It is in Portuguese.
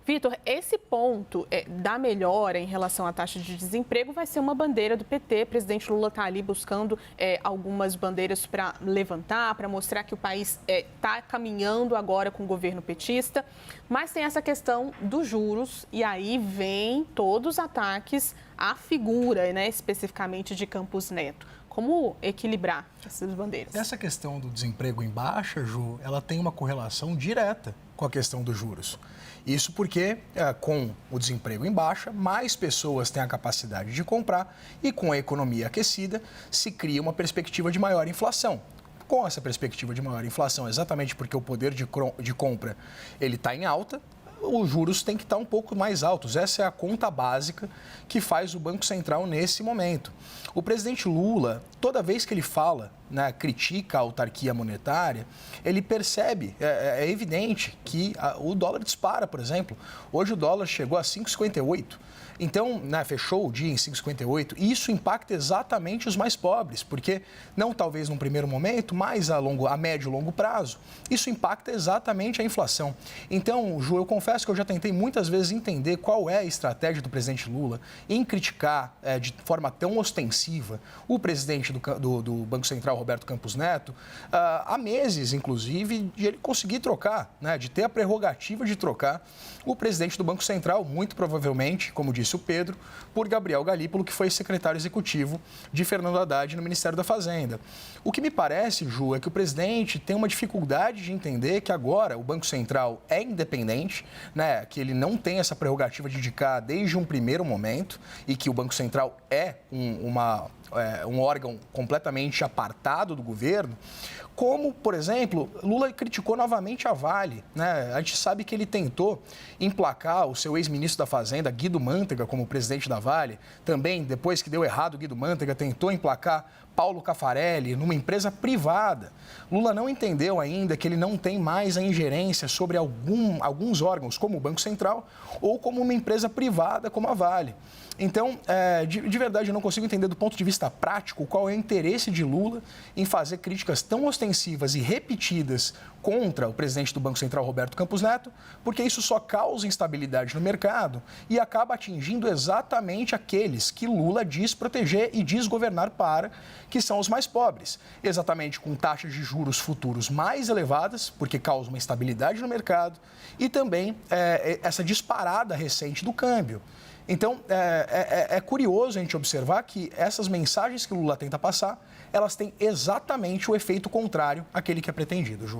Vitor, esse ponto da melhora em relação à taxa de desemprego vai ser uma bandeira do PT. O presidente Lula está ali buscando algumas bandeiras para levantar, para mostrar que o país está caminhando agora com o governo petista. Mas tem essa questão dos juros e aí vem todos os ataques à figura, né, especificamente de Campos Neto. Como equilibrar essas bandeiras? Essa questão do desemprego em baixa, Ju, ela tem uma correlação direta com a questão dos juros. Isso porque, com o desemprego em baixa, mais pessoas têm a capacidade de comprar e, com a economia aquecida, se cria uma perspectiva de maior inflação. Com essa perspectiva de maior inflação, exatamente porque o poder de compra ele está em alta, os juros têm que estar um pouco mais altos. Essa é a conta básica que faz o Banco Central nesse momento. O presidente Lula, toda vez que ele fala, né, critica a autarquia monetária, ele percebe, é evidente que o dólar dispara, por exemplo. Hoje o dólar chegou a 5,58. Então, né, fechou o dia em 5,58. E isso impacta exatamente os mais pobres, porque não talvez num primeiro momento, mas a médio e longo prazo, isso impacta exatamente a inflação. Então, Ju, eu confesso que eu já tentei muitas vezes entender qual é a estratégia do presidente Lula em criticar de forma tão ostensiva o presidente do Banco Central, Roberto Campos Neto, há meses, inclusive, de ele conseguir trocar, né, de ter a prerrogativa de trocar o presidente do Banco Central, muito provavelmente, como disse o Pedro, por Gabriel Galípolo, que foi secretário executivo de Fernando Haddad no Ministério da Fazenda. O que me parece, Ju, é que o presidente tem uma dificuldade de entender que agora o Banco Central é independente, né, que ele não tem essa prerrogativa de indicar desde um primeiro momento e que o Banco Central é um órgão completamente apartado do governo, como, por exemplo, Lula criticou novamente a Vale, né? A gente sabe que ele tentou emplacar o seu ex-ministro da Fazenda, Guido Mantega, como presidente da Vale. Também, depois que deu errado, Guido Mantega tentou emplacar Paulo Caffarelli numa empresa privada. Lula não entendeu ainda que ele não tem mais a ingerência sobre alguns órgãos, como o Banco Central, ou como uma empresa privada como a Vale. Então, de verdade, eu não consigo entender do ponto de vista prático qual é o interesse de Lula em fazer críticas tão ostensivas e repetidas contra o presidente do Banco Central, Roberto Campos Neto, porque isso só causa instabilidade no mercado e acaba atingindo exatamente aqueles que Lula diz proteger e diz governar para, que são os mais pobres. Exatamente com taxas de juros futuros mais elevadas, porque causa uma instabilidade no mercado, e também essa disparada recente do câmbio. Então, é curioso a gente observar que essas mensagens que o Lula tenta passar, elas têm exatamente o efeito contrário àquele que é pretendido, Ju.